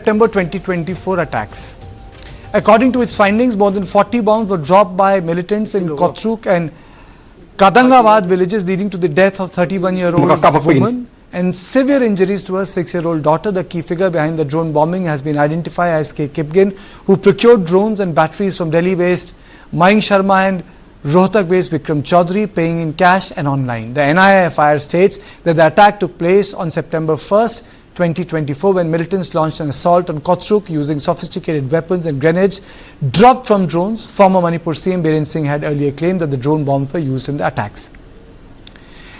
September 2024 attacks. According to its findings, more than 40 bombs were dropped by militants in Koutruk and Kadangband villages, leading to the death of 31-year-old woman and severe injuries to her 6-year-old daughter. The key figure behind the drone bombing has been identified as K Kipgen, who procured drones and batteries from Delhi-based Mayank Sharma and Rohtak-based Vikram Chaudhary, paying in cash and online. The NIA FIR states that the attack took place on September 1st, 2024, when militants launched an assault on Koutruk using sophisticated weapons and grenades dropped from drones. Former Manipur CM Biren Singh had earlier claimed that the drone bombs were used in the attacks.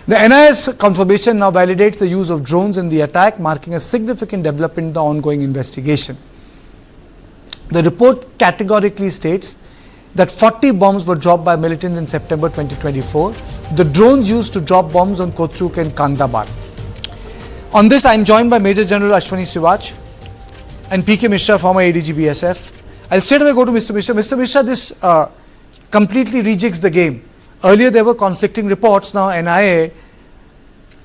The NIA's confirmation now validates the use of drones in the attack, marking a significant development in the ongoing investigation. The report categorically states that 40 bombs were dropped by militants in September 2024. The drones used to drop bombs on Koutruk and Kadangband. On this, I am joined by Major General Ashwani Sivach and PK Mishra, former ADG BSF. I'll straight away go to Mr. Mishra. Mr. Mishra, this completely rejigs the game. Earlier, there were conflicting reports. Now, NIA,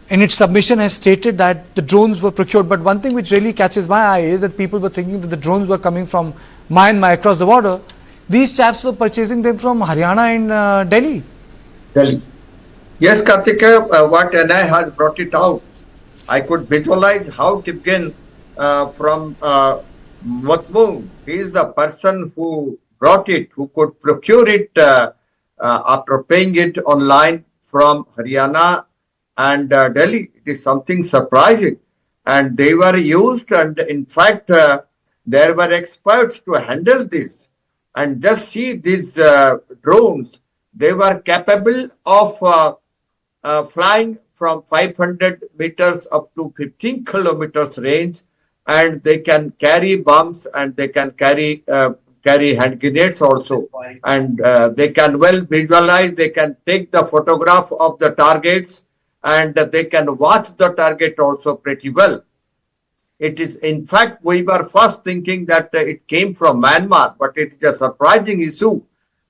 in its submission, has stated that the drones were procured. But one thing which really catches my eye is that people were thinking that the drones were coming from Myanmar across the border. These chaps were purchasing them from Haryana and Delhi. Delhi. Yes, Karthika, what NIA has brought it out. I could visualize how Kipgen from Matmung, he is the person who brought it, who could procure it after paying it online from Haryana and Delhi. It is something surprising. And they were used, and in fact, there were experts to handle this. And just see these drones, they were capable of flying from 500 meters up to 15 kilometers range, and they can carry bombs and they can carry hand grenades also, and they can well visualize, they can take the photograph of the targets, and they can watch the target also pretty well. It is, in fact, we were first thinking that it came from Myanmar, but it is a surprising issue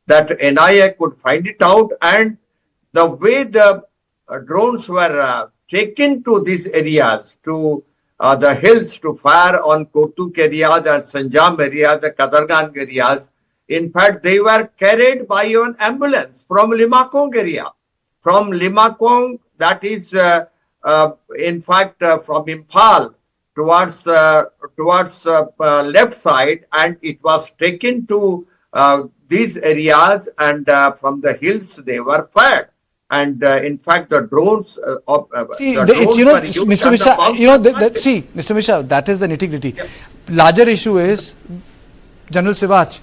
that NIA could find it out, and the way the drones were taken to these areas, to the hills, to fire on Koutruk areas and Sanjam areas, the Kadangband areas. In fact, they were carried by an ambulance from Limakong area. From Limakong, that is, in fact, from Imphal towards left side, and it was taken to these areas, and from the hills they were fired. And in fact, the drones, Mr. Mishra, Mr. Mishra, that is the nitty-gritty. Yeah. Larger issue is, General Sivach,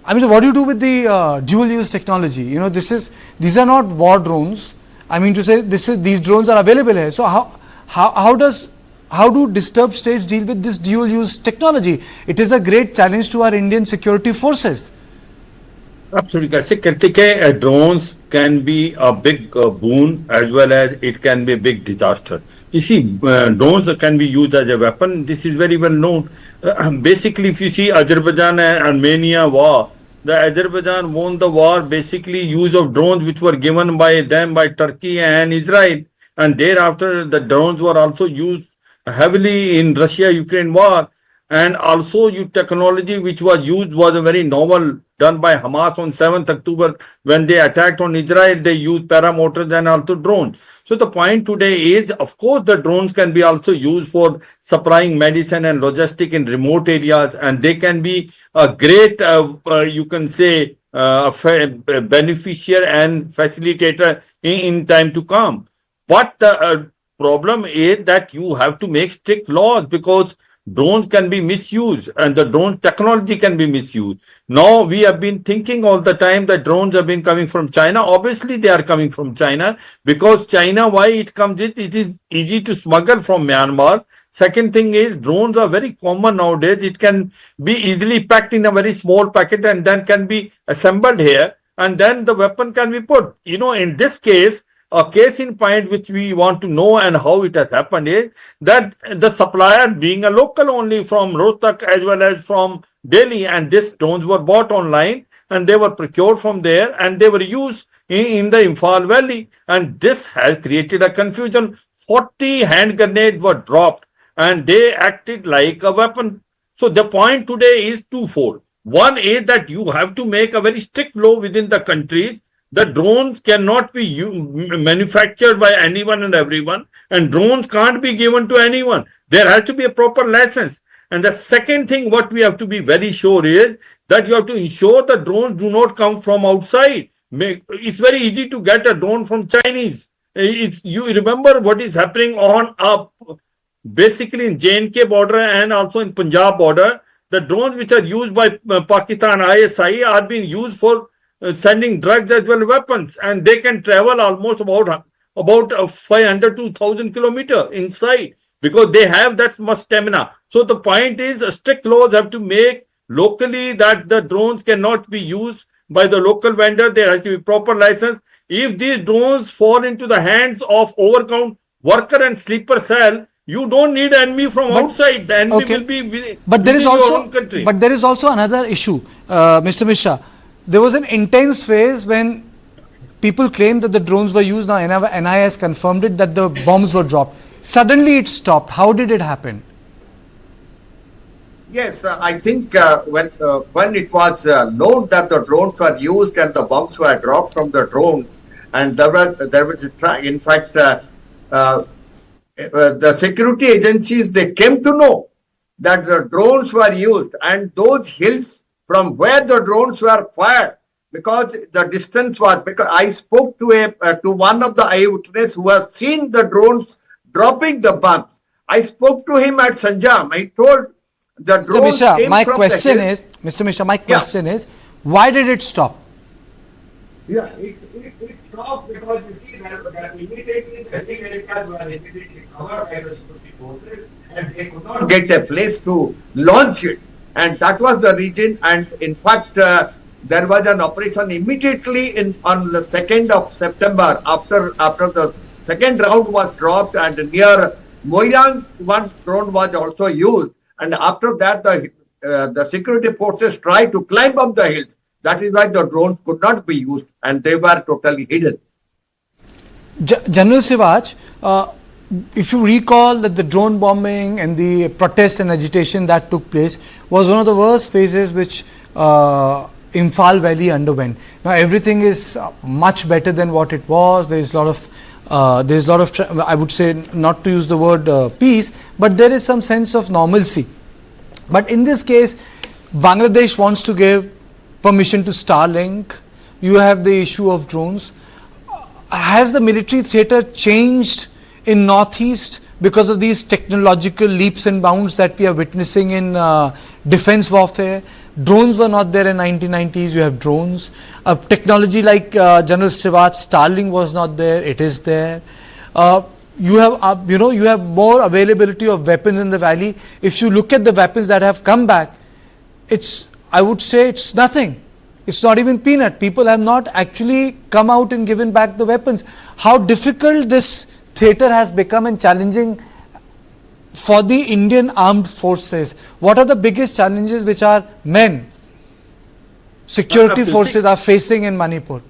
I mean, so what do you do with the dual-use technology? You know, these are not war drones. I mean to say, these drones are available here. So how do disturbed states deal with this dual-use technology? It is a great challenge to our Indian security forces. Absolutely. Drones can be a big boon as well as it can be a big disaster. You see, drones can be used as a weapon. This is very well known. Basically, if you see Azerbaijan and Armenia war, the Azerbaijan won the war basically use of drones which were given by them by Turkey and Israel. And thereafter, the drones were also used heavily in Russia-Ukraine war. And also, technology which was used was a very novel, done by Hamas on 7th October when they attacked on Israel. They used paramotors and also drones. So the point today is, of course, the drones can be also used for supplying medicine and logistic in remote areas, and they can be a great, you can say, beneficiary and facilitator in time to come. But the problem is that you have to make strict laws, because drones can be misused and the drone technology can be misused. Now, we have been thinking all the time that drones have been coming from China. Obviously, they are coming from China, because China, why it comes in, it is easy to smuggle from Myanmar. Second thing is, drones are very common nowadays. It can be easily packed in a very small packet and then can be assembled here, and then the weapon can be put. You know, in this case, a case in point which we want to know and how it has happened is that the supplier being a local only from Rohtak as well as from Delhi, and these drones were bought online and they were procured from there and they were used in the Imphal Valley, and this has created a confusion. 40 hand grenades were dropped and they acted like a weapon. So the point today is twofold. One is that you have to make a very strict law within the country. The drones cannot be manufactured by anyone and everyone, and drones can't be given to anyone. There has to be a proper license. And the second thing what we have to be very sure is that you have to ensure the drones do not come from outside. It's very easy to get a drone from Chinese. You remember what is happening on basically in J&K border and also in Punjab border. The drones which are used by Pakistan ISI are being used for sending drugs as well as weapons, and they can travel almost about 500 to 1,000 kilometers inside because they have that much stamina. So the point is strict laws have to make locally that the drones cannot be used by the local vendor. There has to be proper license. If these drones fall into the hands of overcount worker and sleeper cell, you don't need enemy from outside. The enemy will be within your own country. But there is also another issue, Mr. Mishra. There was an intense phase when people claimed that the drones were used. Now NIA has confirmed it that the bombs were dropped. Suddenly it stopped. How did it happen? Yes, I think when it was known that the drones were used and the bombs were dropped from the drones, and there was in fact the security agencies, they came to know that the drones were used, and those hills from where the drones were fired, because the distance was, because I spoke to one of the eyewitnesses who has seen the drones dropping the bombs. I spoke to him at Sanjam. I told the drones Mr. Mishra, came my from question the hills. is, Mr. Mishra, my question is, why did it stop? Yeah, it stopped because you see that immediately the heavy vehicles were immediately covered by the security forces, and they could not get a place to launch it. And that was the reason. And in fact, there was an operation immediately on the 2nd of September after the second round was dropped, and near Mayank one drone was also used. And after that, the security forces tried to climb up the hills. That is why the drones could not be used, and they were totally hidden. General Sivaj, if you recall that the drone bombing and the protest and agitation that took place was one of the worst phases which Imphal Valley underwent. Now everything is much better than what it was. There is a lot of I would say, not to use the word peace, but there is some sense of normalcy. But in this case, Bangladesh wants to give permission to Starlink. You have the issue of drones. Has the military theatre changed in Northeast because of these technological leaps and bounds that we are witnessing in defense warfare? Drones were not there in 1990s. You have drones. Technology like General Sivaj, Starlink was not there. It is there. You have you have more availability of weapons in the valley. If you look at the weapons that have come back, I would say it's nothing. It's not even peanut. People have not actually come out and given back the weapons. How difficult this theatre has become and challenging for the Indian armed forces. What are the biggest challenges which our security forces are facing in Manipur?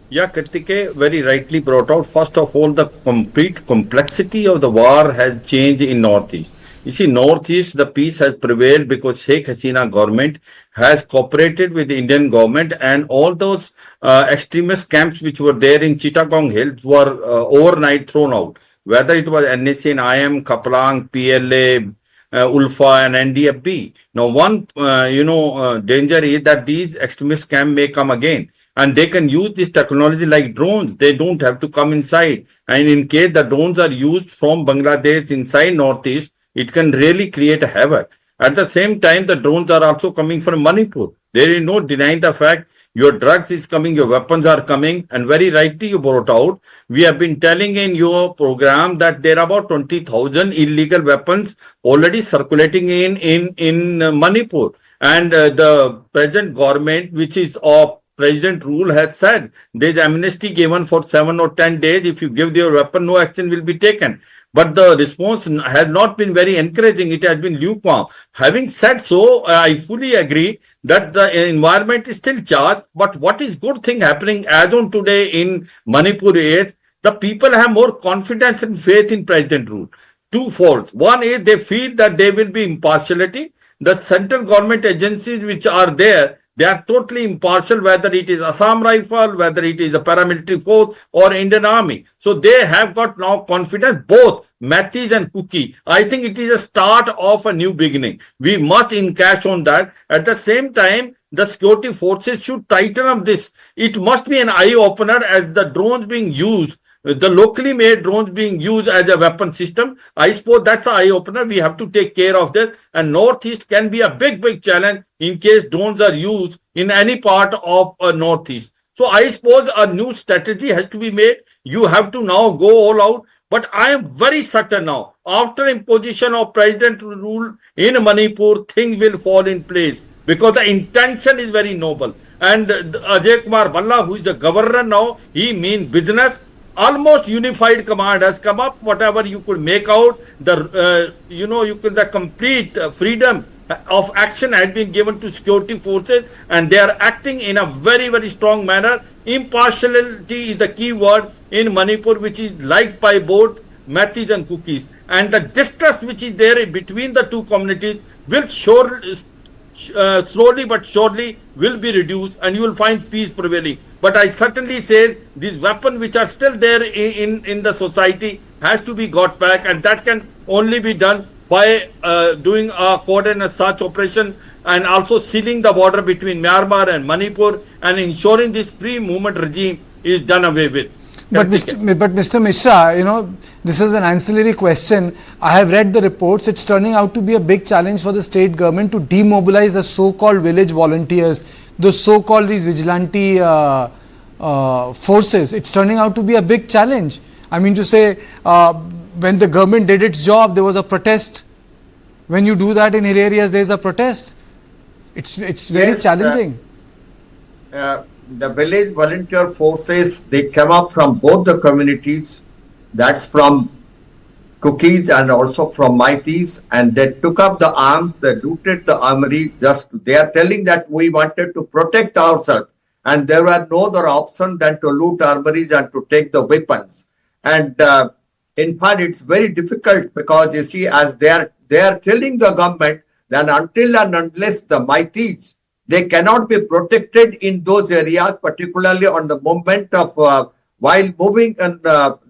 Yeah, Kartike very rightly brought out. First of all, the complete complexity of the war has changed in Northeast. You see, Northeast, the peace has prevailed because Sheikh Hasina government has cooperated with the Indian government, and all those extremist camps which were there in Chittagong Hills were overnight thrown out. Whether it was NSN, IM, Kaplang, PLA, Ulfa and NDFB. Now, one danger is that these extremist camps may come again, and they can use this technology like drones. They don't have to come inside. And in case the drones are used from Bangladesh inside Northeast, it can really create a havoc. At the same time, the drones are also coming from Manipur. There is no denying the fact your drugs is coming, your weapons are coming, and very rightly you brought out. We have been telling in your program that there are about 20,000 illegal weapons already circulating in Manipur. And the present government, which is of President rule, has said there is amnesty given for 7 or 10 days. If you give your weapon, no action will be taken. But the response has not been very encouraging. It has been lukewarm. Having said so, I fully agree that the environment is still charged. But what is good thing happening as on today in Manipur is the people have more confidence and faith in President rule. Twofold. One is they feel that there will be impartiality. the central government agencies which are there, they are totally impartial, whether it is Assam Rifle, whether it is a paramilitary force or Indian Army. So they have got now confidence, both Mathis and Kuki. I think it is a start of a new beginning. We must encash on that. At the same time, the security forces should tighten up this. It must be an eye-opener as the drones being used, the locally made drones being used as a weapon system. I suppose that's the eye-opener. We have to take care of this. And Northeast can be a big challenge in case drones are used in any part of Northeast. So I suppose a new strategy has to be made. You have to now go all out. But I am very certain now, after imposition of president rule in Manipur, things will fall in place, because the intention is very noble. And Ajay Kumar Bhalla, who is the governor now, he means business. Almost unified command has come up. Whatever you could make out, the complete freedom of action has been given to security forces, and they are acting in a very strong manner. Impartiality is the key word in Manipur, which is liked by both Mathis and Kukis. And the distrust which is there between the two communities will slowly but surely will be reduced, and you will find peace prevailing. But I certainly say these weapons which are still there in the society has to be got back, and that can only be done by doing a coordinated search operation, and also sealing the border between Myanmar and Manipur, and ensuring this free movement regime is done away with. But Mr. Mishra, this is an ancillary question. I have read the reports. It's turning out to be a big challenge for the state government to demobilize the so-called village volunteers, the so-called these vigilante forces. It's turning out to be a big challenge. I mean to say, when the government did its job, there was a protest. When you do that in hill areas, there is a protest. It's very challenging. The village volunteer forces, they come up from both the communities. That's from Kukis and also from Maithis, and they took up the arms, they looted the armory. They are telling that we wanted to protect ourselves, and there were no other option than to loot armories and to take the weapons. And in fact, it's very difficult, because you see, as they are telling the government that until and unless the Maithis, they cannot be protected in those areas, particularly on the movement of while moving on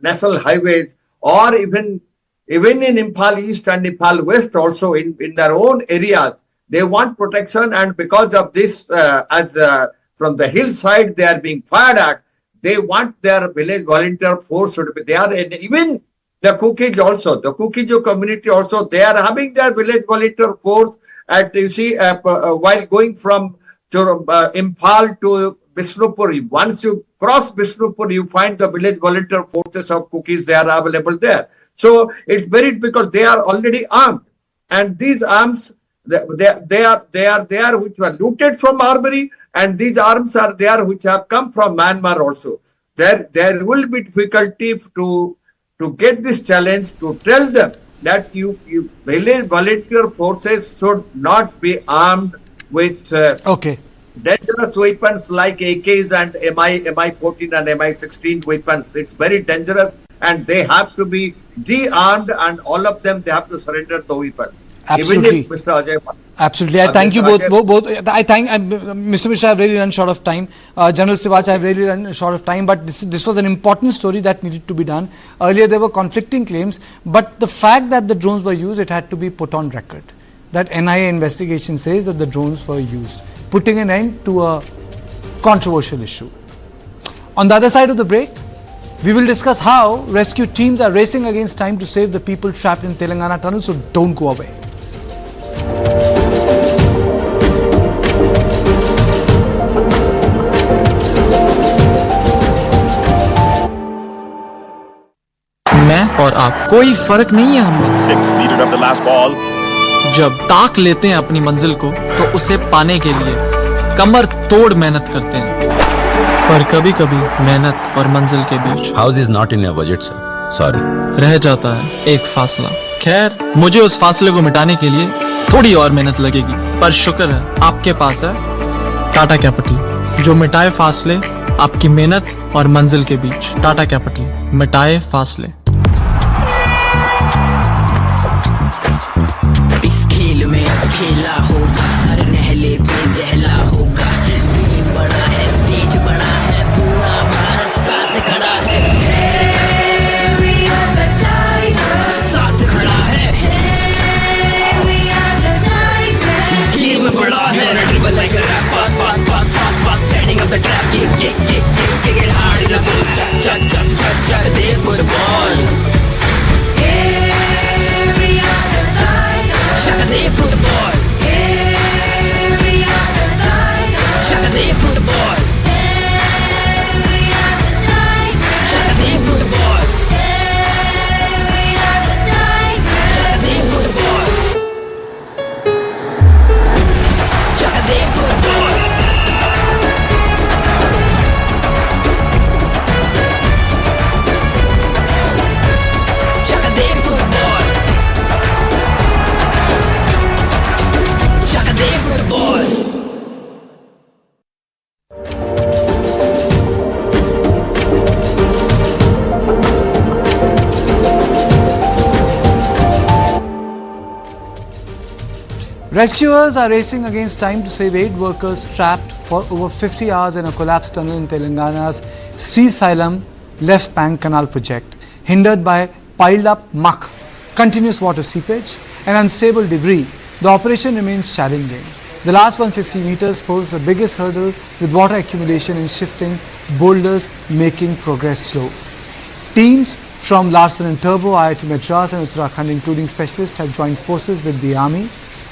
national highways, or even in Imphal East and Imphal West also in their own areas. They want protection, and because of this, from the hillside they are being fired at, they want their village volunteer force to be there. And even the Kukis also, the Kukiju community also, they are having their village volunteer force. At you see, while going from Imphal to Bishnupur, once you cross Bishnupur, you find the village volunteer forces of Kukis. They are available there. So it's very, because they are already armed, and these arms they are there which were looted from armory, and these arms are there which have come from Myanmar also. There will be difficulty to get this challenge, to tell them that you village volunteer forces should not be armed with dangerous weapons like AKs and MI-14 and MI-16 weapons. It's very dangerous, and they have to be de-armed, and all of them, they have to surrender the weapons. Absolutely. Even if Mr. Ajay. Absolutely. I thank you both. I thank Mr. Mishra. I've really run short of time. General Sivacha, I've really run short of time. But this was an important story that needed to be done. Earlier, there were conflicting claims. But the fact that the drones were used, it had to be put on record. That NIA investigation says that the drones were used, putting an end to a controversial issue. On the other side of the break, we will discuss how rescue teams are racing against time to save the people trapped in Telangana tunnel. So don't go away. मैं और आप, कोई फर्क नहीं है हमें। 6 needed of the last ball. जब ताक लेते हैं अपनी मंजिल को, तो उसे पाने के लिए कमर तोड़ मेहनत करते हैं। पर कभी-कभी मेहनत और मंजिल के बीच House is not in your budget, sir. Sorry. रह जाता है एक फासला। खैर, मुझे उस फासले को मिटाने के लिए थोड़ी और मेहनत लगेगी, पर शुक्र है आपके पास है टाटा कैपिटल, जो मिटाए फासले आपकी मेहनत और मंजिल के बीच। टाटा कैपिटल, मिटाए फासले। इस खेल में खेला होगा, हर नहले पे दहला होगा। बीम बड़ा है, स्टेज बड़ा है, पूरा भारत साथ खड़ा है। We are the tigers, साथ खड़ा है। We are the tigers, game बड़ा है। Dribble like a rap, pass, pass, pass, pass, pass, setting up the trap, kick it hard in the ball, chuck, there for the ball. We are the tigers, chuck there for the ball. We are the tigers, chuck there for the ball. We are the tigers, chuck there for the ball. We are the tigers, chuck there for the ball. Chuck there for the ball. Chuck there for the ball. Chuck there for the ball. Rescuers are racing against time to save 8 workers trapped for over 50 hours in a collapsed tunnel in Telangana's Srisailam left bank canal project, hindered by piled up muck, continuous water seepage and unstable debris. The operation remains challenging. The last 150 meters pose the biggest hurdle, with water accumulation and shifting boulders making progress slow. Teams from Larsen & Turbo, IIT Madras and Uttarakhand, including specialists, have joined forces with the Army,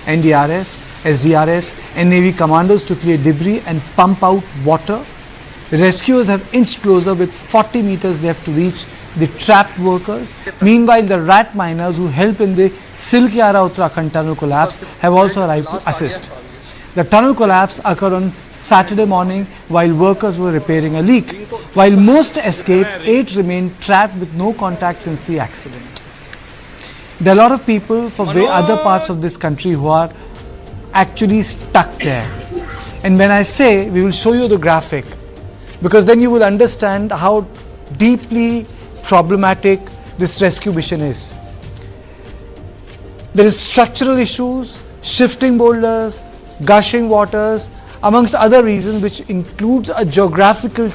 NDRF, SDRF and Navy commandos to clear debris and pump out water. The rescuers have inched closer with 40 meters left to reach the trapped workers. Meanwhile, the rat miners who help in the Silkyara Uttarakhand tunnel collapse have also arrived to assist. The tunnel collapse occurred on Saturday morning while workers were repairing a leak. While most escaped, 8 remained trapped with no contact since the accident. There are a lot of people from other parts of this country who are actually stuck there. And when I say, we will show you the graphic, because then you will understand how deeply problematic this rescue mission is. There is structural issues, shifting boulders, gushing waters, amongst other reasons, which includes a geographical